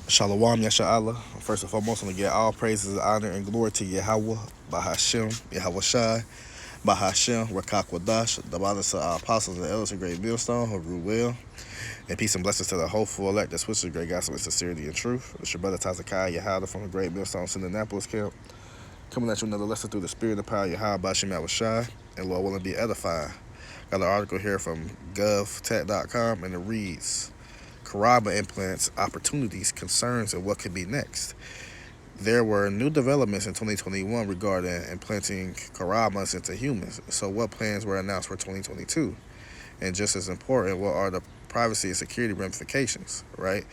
Shalom Yasha'Allah. First and foremost, I'm going to give all praises, honor, and glory to Yahweh, Bahashem, Yahweh Shai, Bahashem, Rakak Wadash, the brothers of our apostles and elders of Great Millstone, who rule well, and peace and blessings to the hopeful elect that switches great gospel with sincerity and truth. It's your brother Tazakai Yahada from the Great Millstone, Indianapolis camp, coming at you another lesson through the spirit of power, Yahweh, Bahashem, Yahweh Shai, and Lord willing be edified. Got an article here from govtech.com, and it reads, Karaba implants, opportunities, concerns, and what could be next. There were new developments in 2021 regarding implanting Karamas into humans. So, what plans were announced for 2022? And just as important, what are the privacy and security ramifications, right?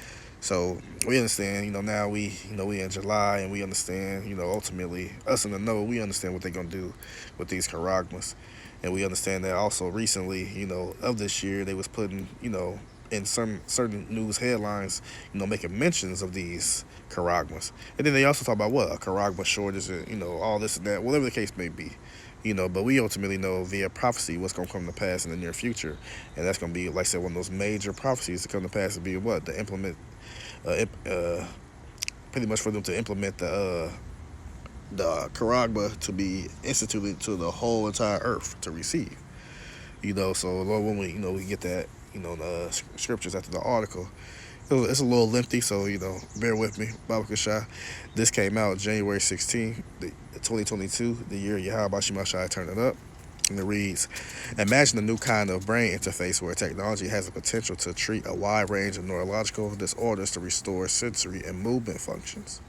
So we understand, now we in July and we understand, ultimately us in the know, we understand what they're gonna do with these charagmas, and we understand that also recently, of this year they was putting, in some certain news headlines, making mentions of these charagmas, and then they also talk about what a charagma shortage, and all this and that, whatever the case may be. But we ultimately know via prophecy what's going to come to pass in the near future, and that's going to be, like I said, one of those major prophecies to come to pass to be what the implement, pretty much for them to implement the Karagba to be instituted to the whole entire earth to receive. So Lord, when we get that, the scriptures after the article, it's a little lengthy, so bear with me. Baba Kashai. This came out January 16th, 2022, the year Yahweh Shai turned it up. And it reads, imagine a new kind of brain interface where technology has the potential to treat a wide range of neurological disorders to restore sensory and movement functions.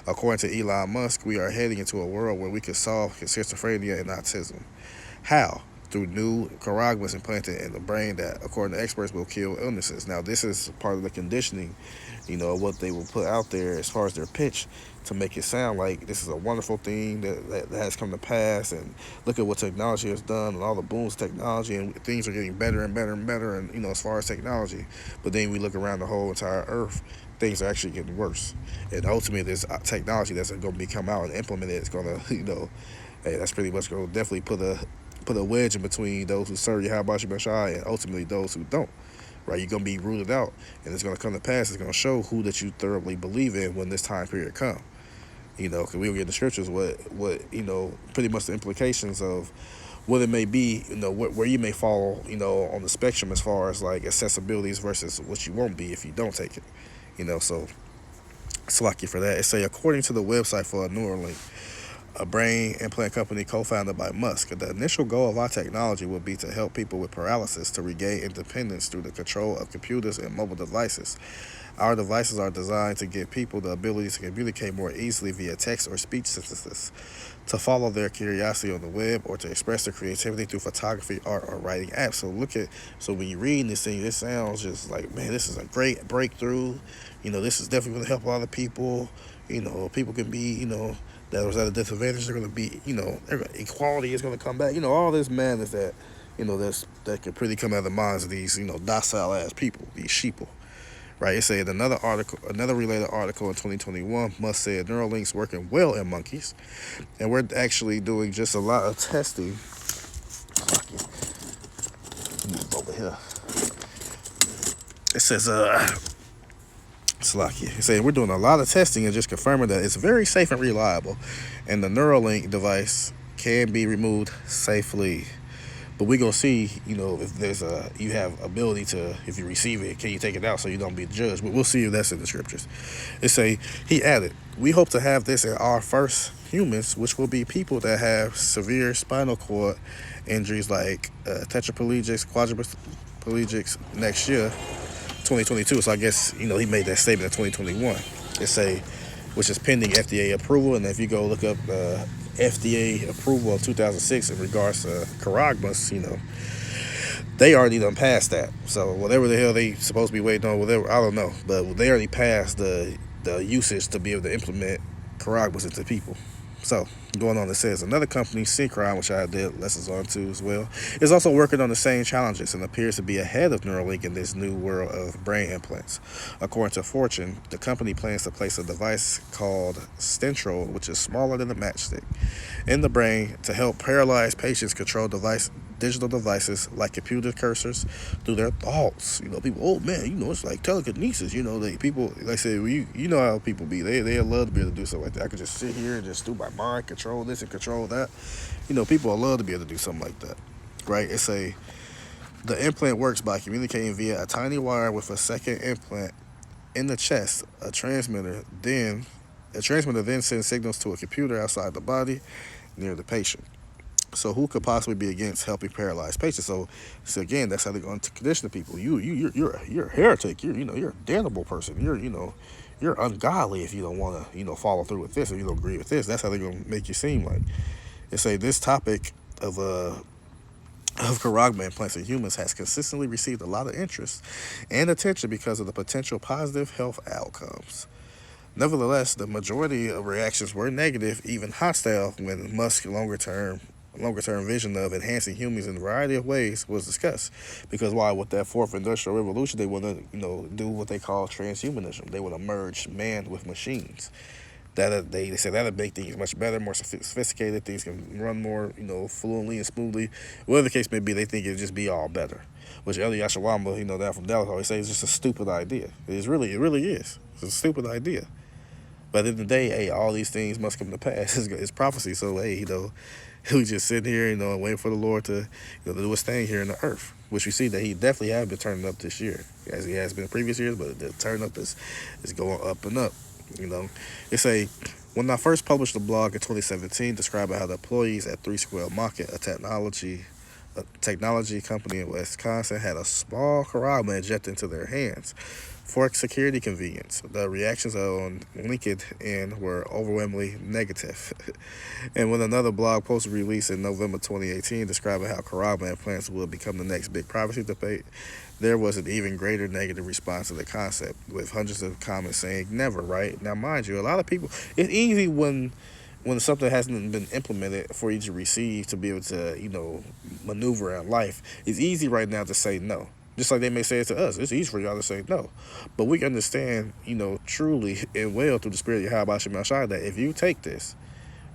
According to Elon Musk, we are heading into a world where we can solve schizophrenia and autism. How? Through new caragmas implanted in the brain that, according to experts, will kill illnesses. Now, this is part of the conditioning, what they will put out there as far as their pitch to make it sound like this is a wonderful thing that has come to pass, and look at what technology has done and all the booms of technology, and things are getting better and better and better, and as far as technology. But then we look around the whole entire earth, things are actually getting worse. And ultimately, this technology that's going to be come out and implemented is going to, hey, that's pretty much going to definitely put a wedge in between those who serve Yahweh Shai and ultimately those who don't. Right, you're gonna be rooted out, and it's gonna come to pass. It's gonna show who that you thoroughly believe in when this time period come. Because we will get in the scriptures what pretty much the implications of what it may be. Where you may fall, on the spectrum as far as like accessibilities versus what you won't be if you don't take it. So it's lucky for that. It say according to the website for Neuralink, a brain implant company co-founded by Musk. The initial goal of our technology will be to help people with paralysis to regain independence through the control of computers and mobile devices. Our devices are designed to give people the ability to communicate more easily via text or speech synthesis, to follow their curiosity on the web, or to express their creativity through photography, art, or writing apps. So when you're reading this thing, this sounds just like, man, this is a great breakthrough. This is definitely going to help a lot of people. People can be, that was at a disadvantage. They're going to be, equality is going to come back. All this madness that could pretty come out of the minds of these, docile ass people, these sheeple. Right, it said another related article in 2021, Musk said Neuralink's working well in monkeys, and we're actually doing just a lot of testing. Over here, it says Slacky. It said we're doing a lot of testing and just confirming that it's very safe and reliable, and the Neuralink device can be removed safely. But we gonna see, if there's you have ability to, if you receive it, can you take it out so you don't be judged? But we'll see if that's in the scriptures. He added, we hope to have this in our first humans, which will be people that have severe spinal cord injuries like tetraplegics, quadriplegics next year, 2022. So I guess, he made that statement in 2021. Which is pending FDA approval. And if you go look up FDA approval of 2006 in regards to Caragmas, they already done passed that. So whatever the hell they supposed to be waiting on, whatever, I don't know. But they already passed the usage to be able to implement Caragmas into people. So going on, it says another company, Synchron, which I did lessons on too as well, is also working on the same challenges and appears to be ahead of Neuralink in this new world of brain implants. According to Fortune, the company plans to place a device called Stentrol, which is smaller than a matchstick, in the brain to help paralyzed patients control device digital devices like computer cursors through their thoughts. People, oh man, it's like telekinesis. People, like I said, you know how people be. They love to be able to do something like that. I could just sit here and just through my mind control this and control that. People love to be able to do something like that, right? The implant works by communicating via a tiny wire with a second implant in the chest. A transmitter then sends signals to a computer outside the body near the patient. So who could possibly be against helping paralyzed patients? So again, that's how they're going to condition the people. You're a heretic. You're a damnable person. You're ungodly if you don't want to follow through with this, or you don't agree with this. That's how they're going to make you seem like. They say this topic of Karagma implants in humans has consistently received a lot of interest and attention because of the potential positive health outcomes. Nevertheless, the majority of reactions were negative, even hostile, when Musk's longer term vision of enhancing humans in a variety of ways was discussed. Because why? With that fourth industrial revolution, they want to do what they call transhumanism. They want to merge man with machines. They say that'll make things much better, more sophisticated. Things can run more, fluently and smoothly. Whatever the case may be, they think it'll just be all better. Which Eli Yashawamba, down from Dallas, always says it's just a stupid idea. It really is. It's a stupid idea. But at the end of the day, hey, all these things must come to pass. It's prophecy. So hey, we just sitting here, and waiting for the Lord to, do his thing here in the earth, which we see that he definitely has been turning up this year, as he has been in previous years. But the turn up is going up and up. When I first published a blog in 2017 describing how the employees at 3 Square Market, a technology company in Wisconsin, had a small Karama injected into their hands for security convenience, the reactions on LinkedIn were overwhelmingly negative. And when another blog post was released in November 2018 describing how Karama implants will become the next big privacy debate, there was an even greater negative response to the concept, with hundreds of comments saying never, right? Now, mind you, a lot of people, it's easy when something hasn't been implemented for you to receive, to be able to, maneuver around life. It's easy right now to say no. Just like they may say it to us. It's easy for y'all to say no. But we understand, truly and well through the spirit of Yahweh Shem Shai that if you take this,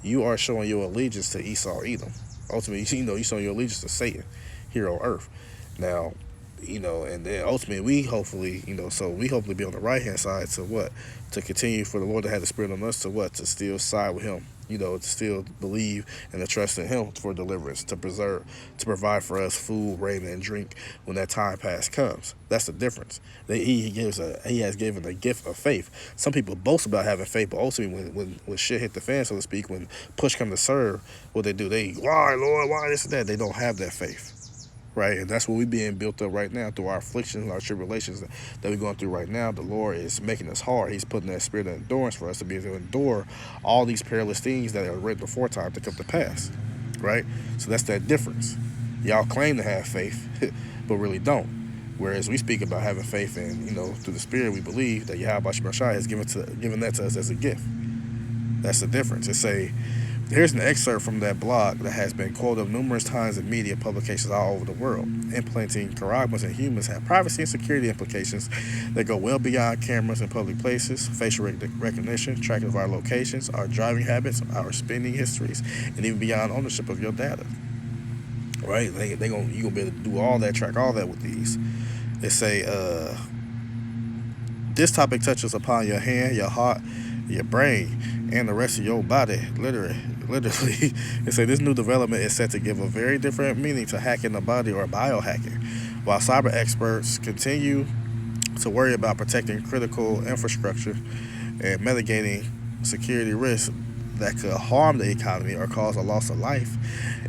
you are showing your allegiance to Esau Edom. Ultimately, you're showing your allegiance to Satan here on earth. Now, and then ultimately we hopefully be on the right hand side to what? To continue for the Lord to have the spirit on us to what? To still side with him, to still believe and to trust in him for deliverance, to provide for us food, raiment, and drink when that time past comes. That's the difference. He has given a gift of faith. Some people boast about having faith, but ultimately when shit hit the fan, so to speak, when push come to serve, what they do, why Lord, why this and that? They don't have that faith. Right, and that's what we're being built up right now through our afflictions, our tribulations that we're going through right now. The Lord is making us hard. He's putting that spirit of endurance for us to be able to endure all these perilous things that are written before time to come to pass. Right, so that's that difference. Y'all claim to have faith, but really don't. Whereas we speak about having faith, and through the Spirit, we believe that Yahweh Shema Shai has given that to us as a gift. That's the difference. Here's an excerpt from that blog that has been quoted numerous times in media publications all over the world. Implanting Karagmas in humans have privacy and security implications that go well beyond cameras in public places, facial recognition, tracking of our locations, our driving habits, our spending histories, and even beyond ownership of your data. Right? You gonna be able to do all that, track all that with these. They say this topic touches upon your hand, your heart, your brain, and the rest of your body, literally. They say this new development is set to give a very different meaning to hacking the body or biohacking. While cyber experts continue to worry about protecting critical infrastructure and mitigating security risks that could harm the economy or cause a loss of life,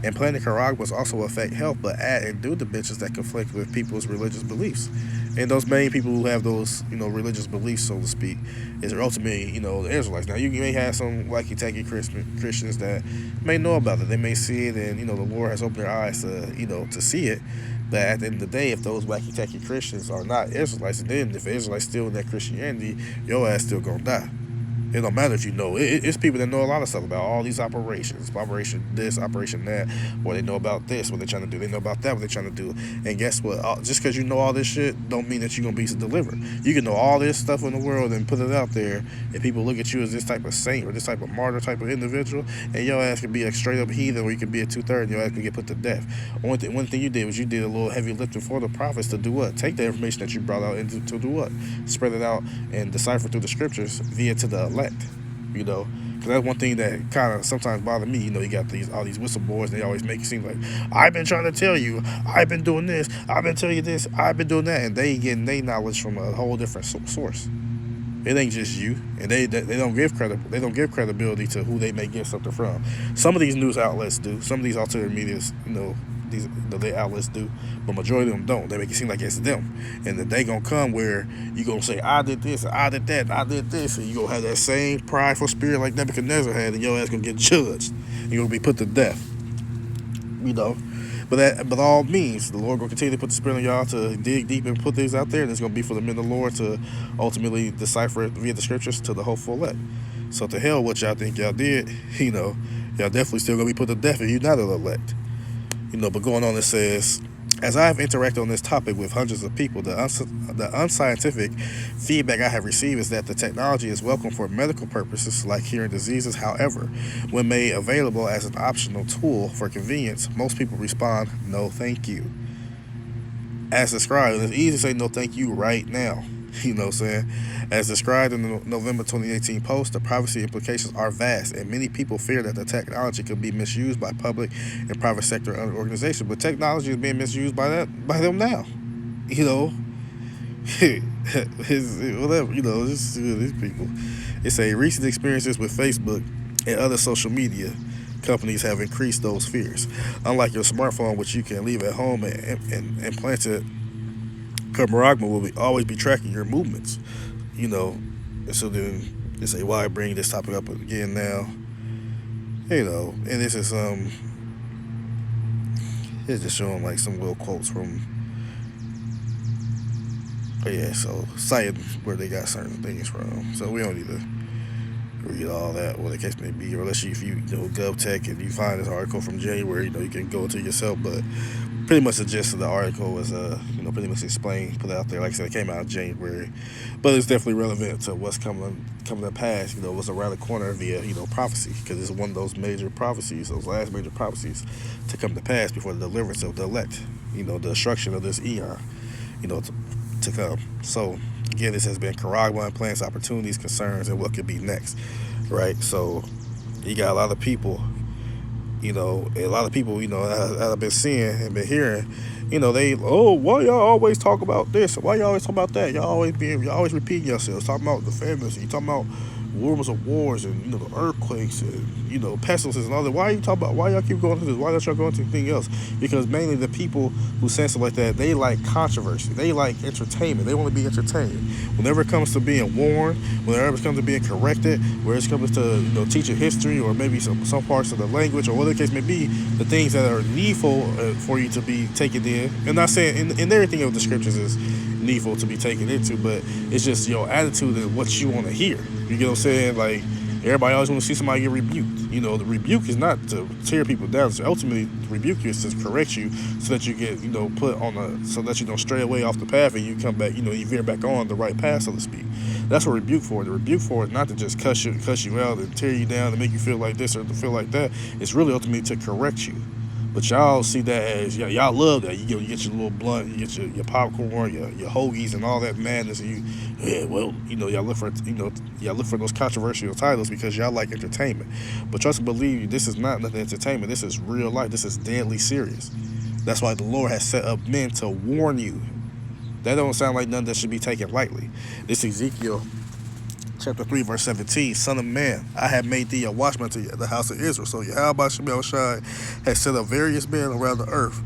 implanting Karagmas also affect health, but add and do dimensions that conflict with people's religious beliefs. And those main people who have those, religious beliefs, so to speak, is ultimately, the Israelites. Now, you may have some wacky-tacky Christians that may know about it. They may see it, and, the Lord has opened their eyes to see it. But at the end of the day, if those wacky-tacky Christians are not Israelites, and then if Israelites still in that Christianity, your ass still gonna die. It don't matter if you know. It's people that know a lot of stuff about all these operations, operation this, operation that. What they know about this, what they're trying to do. They know about that, what they're trying to do. And guess what? Just because you know all this shit, don't mean that you're gonna be delivered. You can know all this stuff in the world and put it out there, and people look at you as this type of saint or this type of martyr type of individual, and your ass could be a straight up heathen, or you could be a 2/3, and your ass could get put to death. One thing you did was you did a little heavy lifting for the prophets to do what? Take the information that you brought out and to do what? Spread it out and decipher through the scriptures via to the elect. You know, because that's one thing that kind of sometimes bother me. You know, you got all these whistleblowers. They always make it seem like I've been trying to tell you, I've been doing this, I've been telling you this, I've been doing that, and they getting their knowledge from a whole different source. It ain't just you, and they don't give credibility to who they may get something from. Some of these news outlets do. Some of these alternative medias, they outlets do, but majority of them don't. They make it seem like it's them, and the day gonna come where you gonna say I did this, I did that, I did this, and you gonna have that same prideful spirit like Nebuchadnezzar had, and your ass gonna get judged. You're gonna be put to death. You know. But all means, the Lord gonna continue to put the spirit on y'all to dig deep and put things out there, and it's gonna be for the men of the Lord to ultimately decipher it via the scriptures to the hopeful elect. So to hell what y'all think y'all did, y'all definitely still gonna be put to death if you're not an elect. But going on, it says, as I have interacted on this topic with hundreds of people, the unscientific feedback I have received is that the technology is welcome for medical purposes like curing diseases. However, when made available as an optional tool for convenience, most people respond, no thank you. As described, it's easy to say no thank you right now. You know what I'm saying? As described in the November 2018 post, the privacy implications are vast, and many people fear that the technology could be misused by public and private sector organizations. But technology is being misused by them now. Whatever. These people. It's a recent experiences with Facebook and other social media companies have increased those fears. Unlike your smartphone, which you can leave at home and implanted Karmaragma will always be tracking your movements, And so then they say, why bring this topic up again now? And this is it's just showing like some little quotes from, so citing where they got certain things from. So we don't need to read all that, what the case may be, or unless if you GovTech and you find this article from January, you can go to yourself, but pretty much the gist of the article was pretty much explained, put out there. Like I said, it came out in January, but it's definitely relevant to what's coming to pass. What's around the corner via prophecy, because it's one of those major prophecies, those last major prophecies to come to pass before the deliverance of the elect, the destruction of this eon, to come. So again, this has been Karagma, plans, opportunities, concerns, and what could be next, right? So you got a lot of people, I've been seeing and been hearing, why y'all always talk about this? Why y'all always talk about that? Y'all always repeating yourselves, talking about the famines, and you talking about rumors of wars and the earthquakes and pestilences and all that. Why y'all keep going to this? Why don't y'all go into anything else? Because mainly the people who say stuff like that, they like controversy, they like entertainment, they want to be entertained. Whenever it comes to being warned, whenever it comes to being corrected, where it comes to teaching history or maybe some parts of the language or whatever the case may be, the things that are needful for you to be taken in, and not saying in everything of the scriptures is needful to be taken into, but it's just your attitude and what you want to hear. You get what I'm saying? Like, everybody always want to see somebody get rebuked. The rebuke is not to tear people down. So ultimately, the rebuke is to correct you so that you get, put on so that you don't stray away off the path and you come back, you veer back on the right path, so to speak. That's what rebuke for. The rebuke for is not to just cuss you out and tear you down and make you feel like this or to feel like that. It's really ultimately to correct you. But y'all see that as, y'all love that. You get your little blunt, you get your popcorn, your hoagies and all that madness, and y'all look for those controversial titles because y'all like entertainment. But trust and believe, this is not nothing entertainment. This is real life. This is deadly serious. That's why the Lord has set up men to warn you. That don't sound like nothing that should be taken lightly. This Ezekiel chapter 3, verse 17, Son of man, I have made thee a watchman to the house of Israel. So Yahweh Shemel Shai has set up various men around the earth,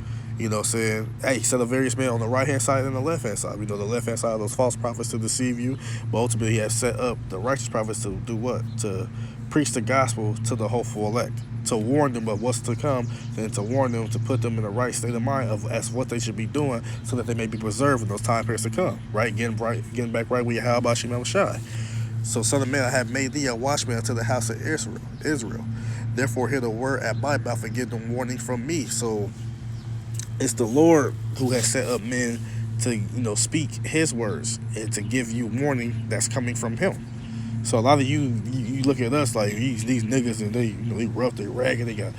saying, hey, he set up various men on the right-hand side and the left-hand side. The left-hand side of those false prophets to deceive you, but ultimately he has set up the righteous prophets to do what? To preach the gospel to the hopeful elect, to warn them of what's to come, and to warn them to put them in the right state of mind as what they should be doing so that they may be preserved in those time periods to come, right? Getting back right with Yahweh Shemel Shai. So, son of man, I have made thee a watchman unto the house of Israel. Therefore, hear the word at my mouth and give them warning from me. So, it's the Lord who has set up men to, speak His words and to give you warning that's coming from Him. So a lot of you look at us like these niggas, and they rough, they ragged, they got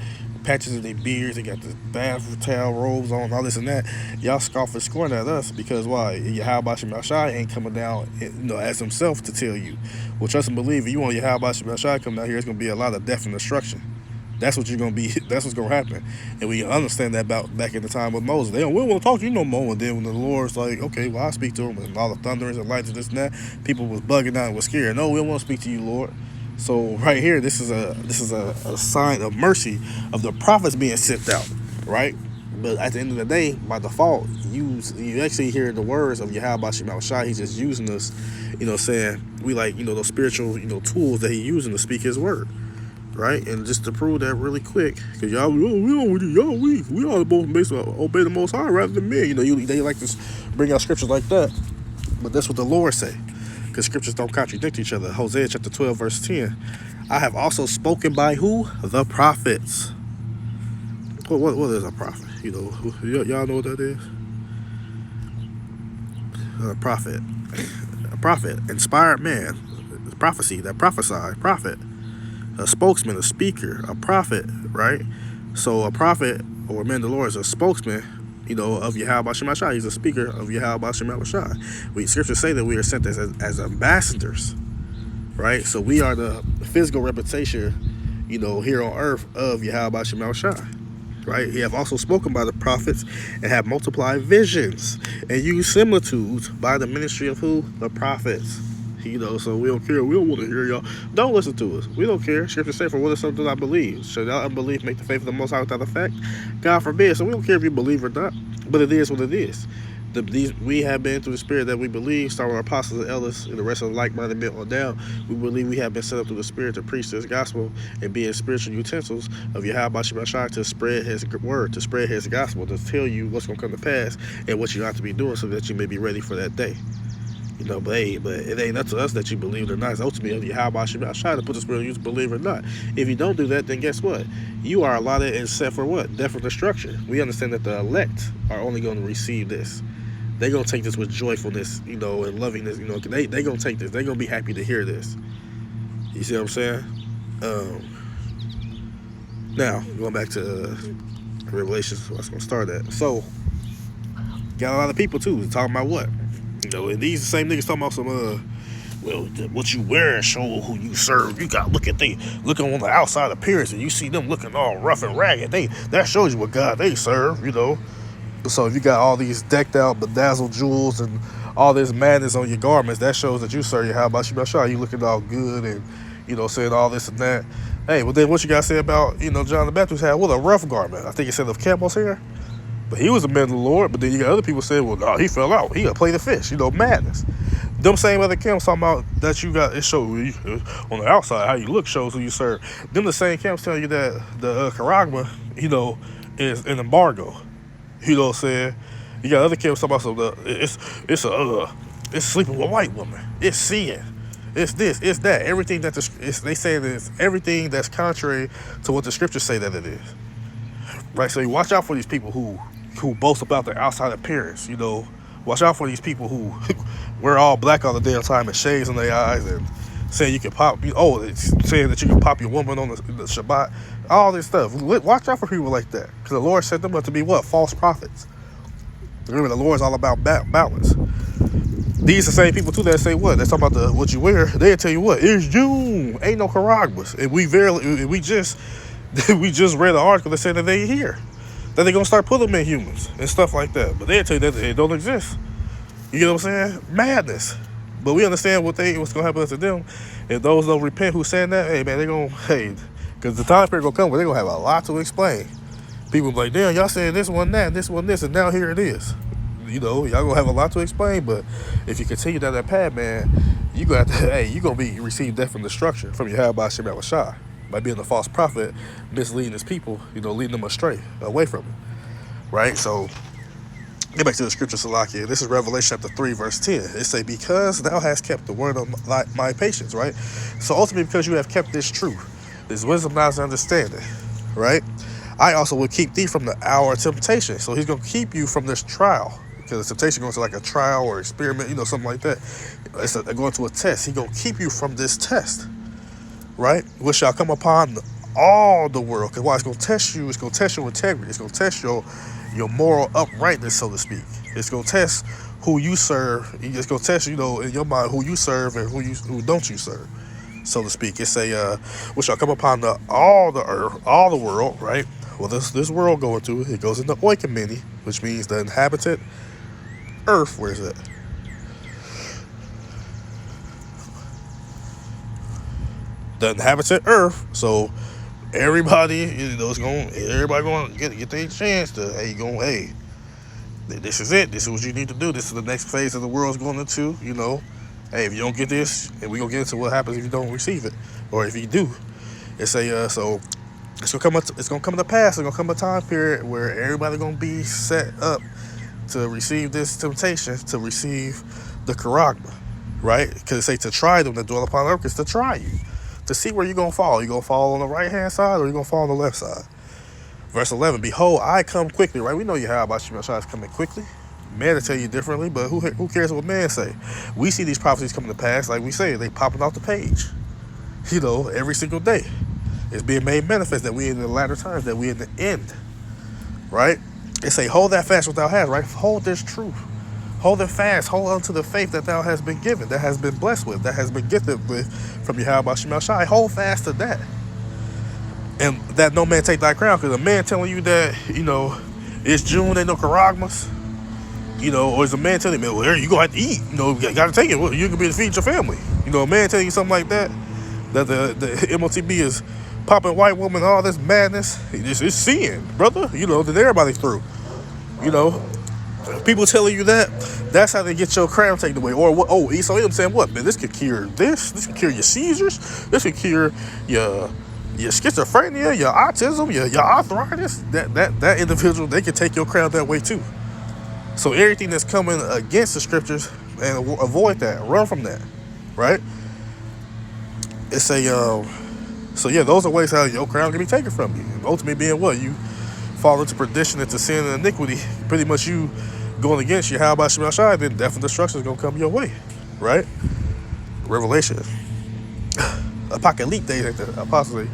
patches in their beards, they got the bath towel robes on, all this and that. Y'all scoff and scorn at us because why? Yahweh Shemashai ain't coming down, as himself to tell you. Well, trust and believe, if you want Yahweh Shemashai come down here, it's gonna be a lot of death and destruction. That's what you're gonna be. That's what's gonna happen, and we understand that about back in the time with Moses. We don't want to talk to you no more. And then when the Lord's like, okay, well, I'll speak to him, and all the thunderings and lights and this and that, people was bugging out and was scared. No, we don't want to speak to you, Lord. So right here, this is a sign of mercy of the prophets being sent out, right? But at the end of the day, by default, you actually hear the words of Yahweh Shema Shai. He's just using us, saying we like those spiritual tools that he's using to speak his word. Right, and just to prove that really quick, because y'all, we all both obey the Most High rather than men. They like to bring out scriptures like that, but that's what the Lord say, because scriptures don't contradict each other. Hosea chapter 12 verse 10. I have also spoken by who? The prophets. What is a prophet? Y'all know what that is? A prophet, inspired man, prophecy that prophesy, prophet. A spokesman, a speaker, a prophet, right? So a prophet or man of the Lord is a spokesman, of Yahweh Shemashai. He's a speaker of Yahweh Shemashai. Scriptures say that we are sent as ambassadors, right? So we are the physical reputation, here on earth of Yahweh Shemashai, right? He have also spoken by the prophets and have multiplied visions and used similitudes by the ministry of who? The prophets. So we don't care. We don't want to hear y'all. Don't listen to us. We don't care. Scripture say, for what is something I believe? Should our unbelief make the faith of the Most High without effect? God forbid. So we don't care if you believe or not. But it is what it is. We have been through the spirit that we believe, starting with our apostles and elders and the rest of the like-minded men on down. We believe we have been set up through the spirit to preach this gospel and be spiritual utensils of Yahweh Shemashai to spread his word, to spread his gospel, to tell you what's going to come to pass and what you ought to be doing so that you may be ready for that day. But it ain't up to us that you believe it or not. It's ultimately of Yahweh Shemashai to put the spirit on you to believe it or not. If you don't do that, then guess what? You are allotted and set for what? Death and destruction. We understand that the elect are only going to receive this. They're going to take this with joyfulness, and lovingness. They're going to take this. They're going to be happy to hear this. You see what I'm saying? Now, going back to Revelations, that's going to start at. So, got a lot of people, too, talking about what? And these the same niggas talking about some, what you wear and show who you serve. You got looking on the outside appearance, and you see them looking all rough and ragged. That shows you what God they serve, So if you got all these decked out, bedazzled jewels and all this madness on your garments, that shows that you serve How about you looking all good and, saying all this and that. Hey, well then what you got to say about, John the Baptist had, a rough garment. I think it said of camel's hair. But he was a man of the Lord. But then you got other people saying, well, no, he fell out. He got to play the fish. Madness. Them same other camps talking about that you got, it shows on the outside how you look shows who you serve. Them the same camps telling you that the charagma, is an embargo. You know what I'm saying? You got other camps talking about it's sleeping with a white woman. It's seeing. It's this. It's that. Everything that they say is everything that's contrary to what the scriptures say that it is. Right. So you watch out for these people who boast about their outside appearance. Watch out for these people who wear all black all the damn time and shades in their eyes and saying you can pop. It's saying that you can pop your woman on the Shabbat. All this stuff. Watch out for people like that, because the Lord set them up to be what? False prophets. Remember, the Lord's all about balance. These the same people too that say what? They're talking about what you wear. They'll tell you what? It's June. Ain't no Caragmas. And we just read an article that said that they here. That they're gonna start putting them in humans and stuff like that. But they'll tell you that it don't exist. You know what I'm saying? Madness. But we understand what's gonna happen to them. If those don't repent who saying that, hey man, because the time period gonna come where they're gonna have a lot to explain. People be like, damn, y'all saying this one that, this one this, and now here it is. Y'all gonna have a lot to explain. But if you continue down that path, man, you gonna receive death and destruction from your Yahweh Shema Shai by being a false prophet, misleading his people, leading them astray, away from it. Right? So Get back to the scripture, Salakia. This is Revelation chapter 3, verse 10. It say, because thou hast kept the word of my patience, right? So ultimately, because you have kept this truth, this wisdom, knowledge, and understanding, right? I also will keep thee from the hour of temptation. So he's going to keep you from this trial. Because the temptation goes to like a trial or experiment, something like that. It's going to a test. He's going to keep you from this test, right? Which shall come upon all the world. Because why? It's going to test you. It's going to test your integrity. It's going to test your moral uprightness, so to speak. It's going to test who you serve. It's going to test, in your mind, who you serve and who don't you serve, so to speak. It's which shall come upon all the earth, all the world, right? Well, this world going to it goes into oikomene, which means the inhabited earth. Where is it? The inhabited earth. So everybody, everybody going to get their chance to, hey, this is it. This is what you need to do. This is the next phase of the world's going into, Hey, if you don't get this, and we're going to get into what happens if you don't receive it. Or if you do. It's so it's going to come to pass. It's going to come a time period where everybody going to be set up to receive this temptation, to receive the charagma, right? Because it say to try them that dwell upon earth is to try you, to see where you're going to fall. You're going to fall on the right-hand side or you're going to fall on the left side. Verse 11, behold, I come quickly, right? We know you have about Shemeshai is coming quickly. Man to tell you differently, but who cares what man say? We see these prophecies coming to pass, like we say, they popping off the page, every single day. It's being made manifest that we in the latter times, that we in the end, right? It say, hold that fast what thou hast, right? Hold this truth. Hold it fast. Hold on to the faith that thou hast been given, that has been blessed with, that has been gifted with from Yahweh Shemeshai. Hold fast to that. And that no man take thy crown, because a man telling you that, it's June, ain't no charagmas, or is a man telling you, well, you going to have to eat, you got to take it. Well, you can be to feed your family. A man telling you something like that the M.O.T.B is popping white woman, all this madness, it's sin, brother. Then everybody's through. People telling you that's how they get your crown taken away. Or what? Oh, Esau Edom saying what? Man, this could cure this. This could cure your seizures. This could cure your schizophrenia, your autism, your arthritis. That individual, they can take your crown that way too. So everything that's coming against the scriptures, and avoid that, run from that, right? It's so yeah, those are ways how your crown can be taken from you. And ultimately being what? You fall into perdition, into sin and iniquity. Pretty much you going against you. How about Shemeshai? Then death and destruction is going to come your way, right? Revelation. Apocalypse, like the apostles.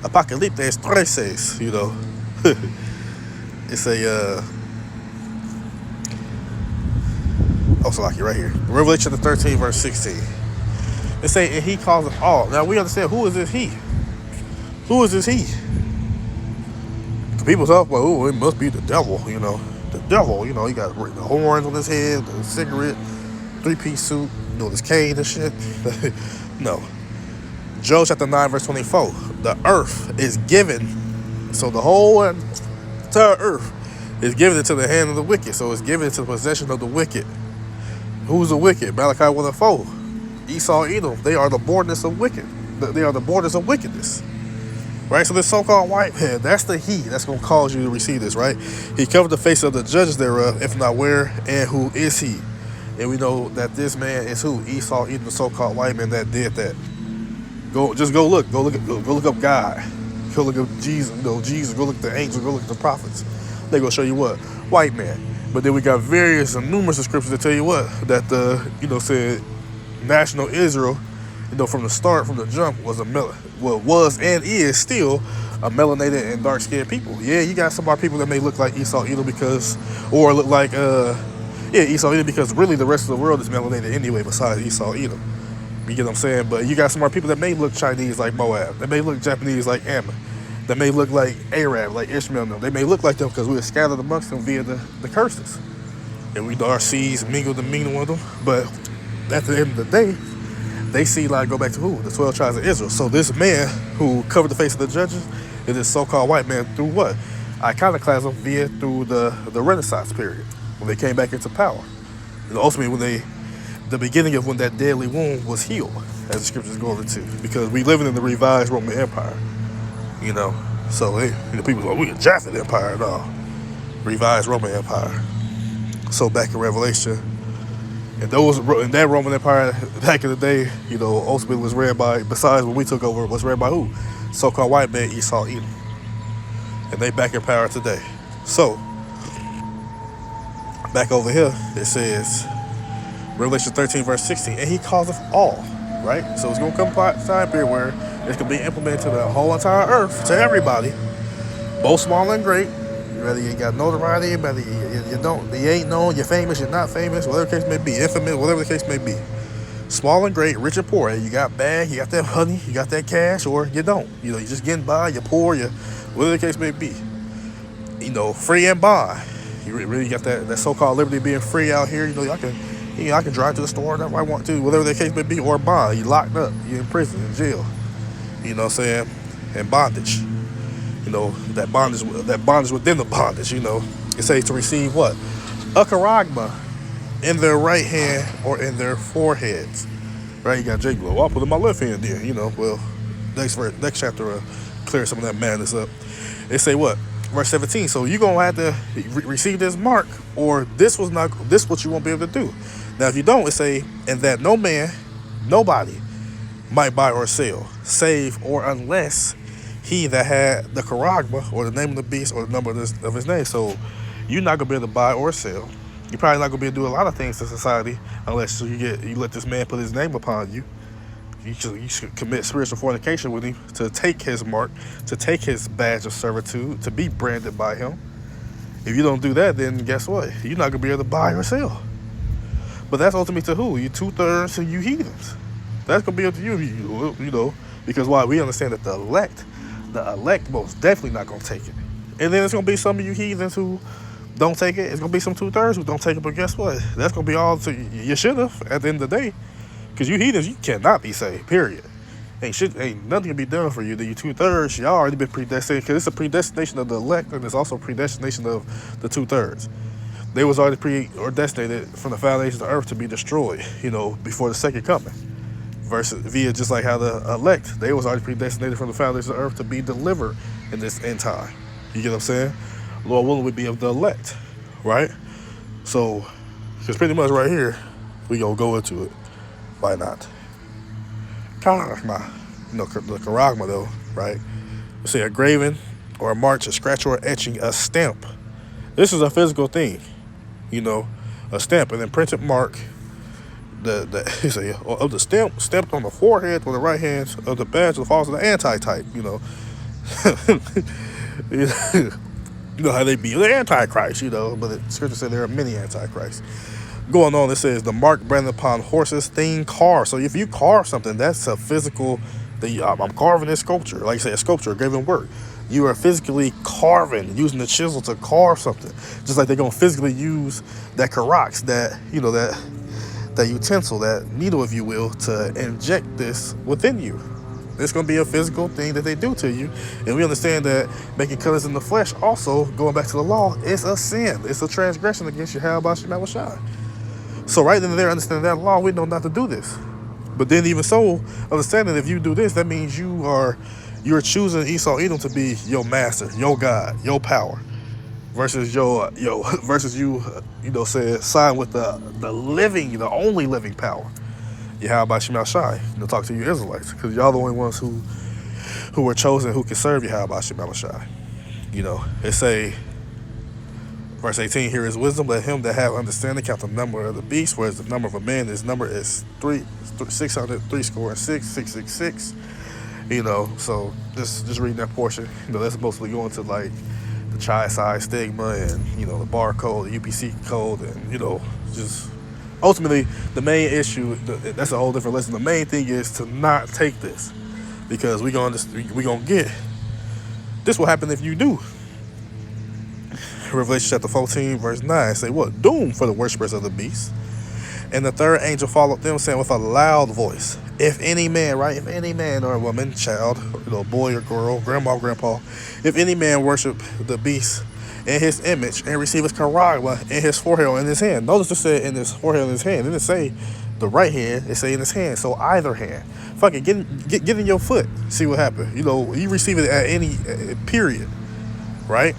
Apocalypse 13, It's so like right here. Revelation 13, verse 16. It say, and he calls it all. Now we understand, who is this he? Who is this he? People talk, well, it must be the devil, The devil, he got the horns on his head, the cigarette, 3-piece suit, this cane and shit. No. Job chapter 9, verse 24. The earth is given, so the whole entire earth is given into the hand of the wicked. So it's given into the possession of the wicked. Who's the wicked? Malachi 1:4. Esau, Edom, they are the borders of wicked. They are the borders of wickedness. Right? So this so-called white man, that's the he that's going to cause you to receive this, right? He covered the face of the judges thereof, if not where, and who is he? And we know that this man is who? Esau, Edom, the so-called white man that did that. Go look up God. Go look up Jesus, Jesus, go look at the angels, go look at the prophets. They're going to show you what? White man. But then we got various and numerous scriptures that tell you what? That said national Israel, from the start, from the jump, was was and is still a melanated and dark-skinned people. Yeah, you got some of our people that may look like Esau Edom or look like Esau Edom, because really the rest of the world is melanated anyway besides Esau Edom. You get what I'm saying? But you got some of our people that may look Chinese like Moab. They may look Japanese like Ammon. They may look like Arab, like Ishmael. They may look like them because we are scattered amongst them via the curses. And we our seeds mingled and mingle with them. But at the end of the day, they see like go back to who? The 12 tribes of Israel. So this man who covered the face of the judges is this so-called white man through what? Iconoclasm through the Renaissance period, when they came back into power. And ultimately the beginning of when that deadly wound was healed, as the scriptures go over to. Because we living in the revised Roman Empire. So people go, we a Japhet Empire, no. Revised Roman Empire. So back in Revelation, and those in that Roman Empire back in the day, ultimately was ran by, besides when we took over, was ran by who? So-called white man Esau, Edom, and they back in power today. So back over here, it says Revelation 13 verse 16, and he calleth all, right? So it's gonna come a time period where it's gonna be implemented to the whole entire earth, to everybody, both small and great. Whether you got notoriety, whether you don't, you ain't known, you're famous, you're not famous, whatever the case may be, infamous, whatever the case may be. Small and great, rich and poor. You got bag, you got that money, you got that cash, or you don't. You're just getting by, you're poor, whatever the case may be. Free and bond. You really got that so-called liberty being free out here. I can drive to the store if I want to, whatever the case may be, or bond. You locked up, you in prison, in jail. You know what I'm saying? And bondage. That bondage within the bondage. It says to receive what? A charagma in their right hand or in their foreheads. Right? You got Jake Blow. I'll put it in my left hand there. Well, next chapter will clear some of that madness up. It say what? Verse 17. So you're gonna have to receive this mark, or this what you won't be able to do. Now, if you don't, it say, and that no man, nobody, might buy or sell, save or unless he that had the charagma, or the name of the beast, or the number of his name. So you're not gonna be able to buy or sell. You're probably not gonna be able to do a lot of things to society unless you let this man put his name upon you. You should commit spiritual fornication with him to take his mark, to take his badge of servitude, to be branded by him. If you don't do that, then guess what? You're not gonna be able to buy or sell. But that's ultimately to who? You 2/3 of you heathens. That's gonna be up to you, because why? We understand that the elect most definitely not gonna take it. And then it's gonna be some of you heathens who don't take it. It's gonna be some 2/3 who don't take it. But guess what? That's gonna be all you should have at the end of the day, because you heathens, you cannot be saved. Period. Ain't nothing can be done for you. That you 2/3, y'all already been predestinated, because it's a predestination of the elect, and it's also a predestination of the 2/3. They was already predestinated from the foundation of the earth to be destroyed, before the second coming. Versus via just like how the elect, they was already predestinated from the foundation of the earth to be delivered in this end time. You get what I'm saying? Lord willing, we be of the elect, right? So, because pretty much right here, we gonna go into it. Why not? Charagma, the charagma though, right? We say a graven or a march, a scratch or etching, a stamp. This is a physical thing, a stamp, an imprinted mark. Of the stamp stamped on the forehead or the right hand of the badge that falls to the anti-type. You know how they be the antichrist. But the scripture said there are many antichrists. Going on, it says the mark branded upon horses, thing, car. So if you carve something, that's a physical. I'm carving this sculpture, like I say, a sculpture, a graven work. You are physically carving, using the chisel to carve something, just like they're gonna physically use that karax, that utensil, that needle, if you will, to inject this within you. It's going to be a physical thing that they do to you. And we understand that making colors in the flesh, also, going back to the law, is a sin. It's a transgression against Yahweh Shemawashai. So right then and there, understanding that law, we know not to do this. But then even so, understanding if you do this, that means you're choosing Esau Edom to be your master, your God, your power. Versus versus you said sign with the only living power. Yahweh Shemawashai. Talk to you Israelites, because y'all the only ones who were chosen, who can serve Yahweh Shemawashai. It say, verse 18, here is wisdom, let him that have understanding count the number of the beast, whereas the number of a man, his number is 600, 666. So just reading that portion, that's mostly going to like the child size stigma and the barcode, the UPC code, and just ultimately the main issue. That's a whole different lesson. The main thing is to not take this, because we gonna get this. Will happen if you do. Revelation chapter 14 verse 9 say what? Doom for the worshippers of the beast. And the third angel followed them, saying with a loud voice, if any man, right? If any man or woman, child, boy or girl, grandma, grandpa, if any man worship the beast in his image and receive his charagma in his forehead or in his hand. Notice it said in his forehead and his hand. It didn't say the right hand. It say in his hand. So either hand. Fuck it. Get in your foot. See what happened. You receive it at any period. Right?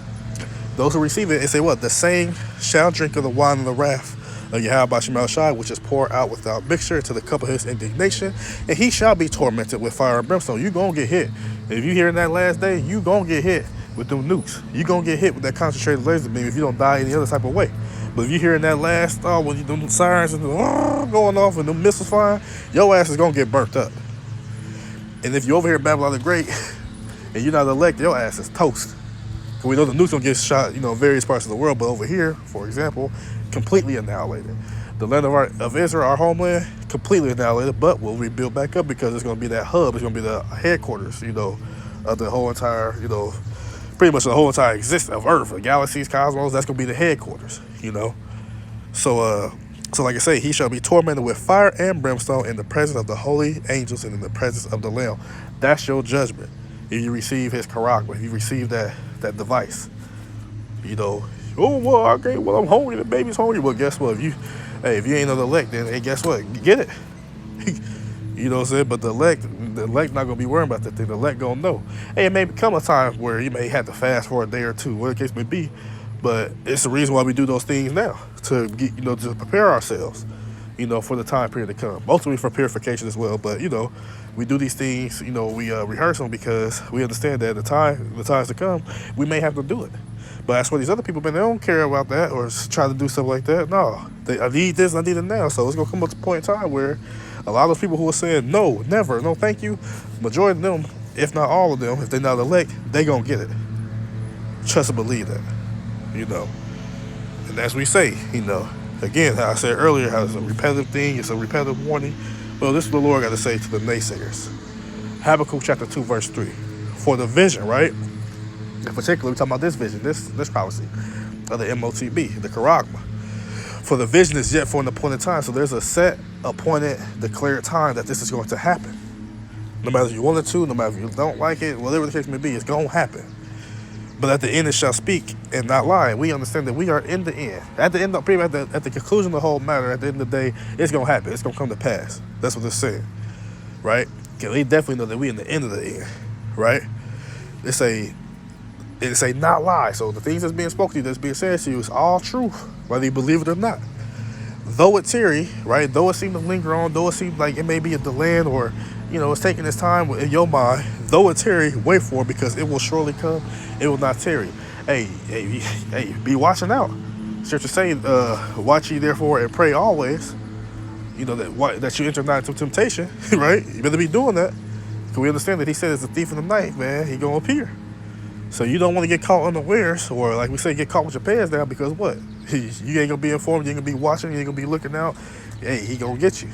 Those who receive it, it say what? The same shall drink of the wine of the wrath of Yahweh Shemel Shai, which is poured out without mixture into the cup of his indignation, and he shall be tormented with fire and brimstone. You gonna get hit. If you hear in that last day, you gonna get hit with them nukes. You gonna get hit with that concentrated laser beam if you don't die any other type of way. But if you hear in that last, when you them sirens and going off and them missiles flying, your ass is gonna get burnt up. And if you over here at Babylon the Great and you're not elected, your ass is toast. Because we know the nukes gonna get shot, in various parts of the world, but over here, for example, completely annihilated. The land of Israel, our homeland, completely annihilated, but we'll rebuild back up because it's gonna be that hub, it's gonna be the headquarters, of the whole entire, pretty much the whole entire existence of Earth, the galaxies, cosmos. That's gonna be the headquarters, So like I say, he shall be tormented with fire and brimstone in the presence of the holy angels and in the presence of the Lamb. That's your judgment. If you receive his karagma, if you receive that device, well, I can't. Well, I'm hungry. The baby's hungry. Well, guess what? If you ain't on the elect, then hey, guess what? Get it. You know what I'm saying? But the elect not gonna be worrying about that thing. The elect gonna know. Hey, it may come a time where you may have to fast for a day or two, whatever the case may be. But it's the reason why we do those things now, to get, to prepare ourselves, for the time period to come. Ultimately for purification as well. But we do these things. We rehearse them because we understand that the times to come, we may have to do it. But that's what these other people, man, they don't care about that or try to do stuff like that. No, I need this, I need it now. So it's gonna come up to a point in time where a lot of those people who are saying no, never, no, thank you, majority of them, if not all of them, if they're not elect, they gonna get it. Trust and believe that. And as we say, again, how I said earlier, how it's a repetitive thing, it's a repetitive warning. Well, this is what the Lord got to say to the naysayers. Habakkuk chapter 2, verse 3. For the vision, right? In particular, we're talking about this vision, this prophecy of the M.O.T.B, the Karagma. For the vision is yet for an appointed time. So there's a set, appointed, declared time that this is going to happen. No matter if you want it to, no matter if you don't like it, whatever the case may be, it's going to happen. But at the end it shall speak and not lie. We understand that we are in the end. At the end, at the conclusion of the whole matter, at the end of the day, it's going to happen. It's going to come to pass. That's what it's saying, right? Because we definitely know that we in the end of the end, right? It's a not lie. So the things that's being spoken to you, that's being said to you, is all truth, whether you believe it or not. Though it tarry, right? Though it seems to linger on, though it seems like it may be a delay or, it's taking its time in your mind, though it tarry, wait for it because it will surely come. It will not tarry. Hey, be watching out. Scripture say, watch ye therefore and pray always. That you enter not into temptation, right? You better be doing that. Because we understand that he said it's a thief in the night, man. He gonna appear. So you don't want to get caught unawares, or like we say, get caught with your pants down, because what? You ain't gonna be informed, you ain't gonna be watching, you ain't gonna be looking out. Hey, he gonna get you.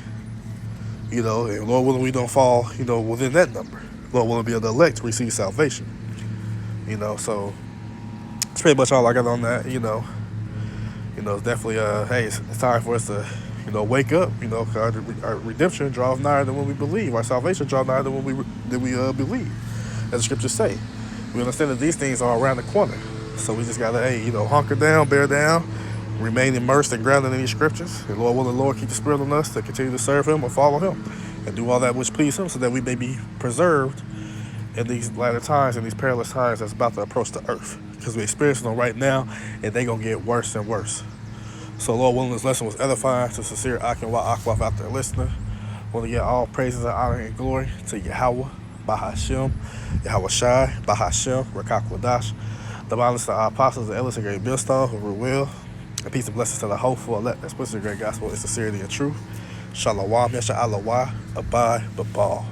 And Lord willing, we don't fall, within that number. Lord willing, be able to elect to receive salvation. So that's pretty much all I got on that. It's definitely hey, it's time for us to wake up. Our redemption draws nigher than when we believe. Our salvation draws nigher than when we believe, as the scriptures say. We understand that these things are around the corner. So we just gotta, hunker down, bear down, remain immersed and grounded in these scriptures. And Lord willing, Lord keep the spirit on us to continue to serve him and follow him and do all that which please him, so that we may be preserved in these latter times and these perilous times that's about to approach the earth. Because we're experiencing them right now, and they're going to get worse and worse. So Lord willing, this lesson was edifying to sincere Akinwa Akwaf out there listening. I want to give all praises and honor and glory to Yahweh, Bahashem, Yahweh Shai, Bahashem, Rakak Wadash, the violence to our apostles, the elders, and great millstone who rule well, and peace and blessings to the hopeful elect that spreads the great gospel in sincerity and truth. Shalom, Yasha Allah, Abad, Babal.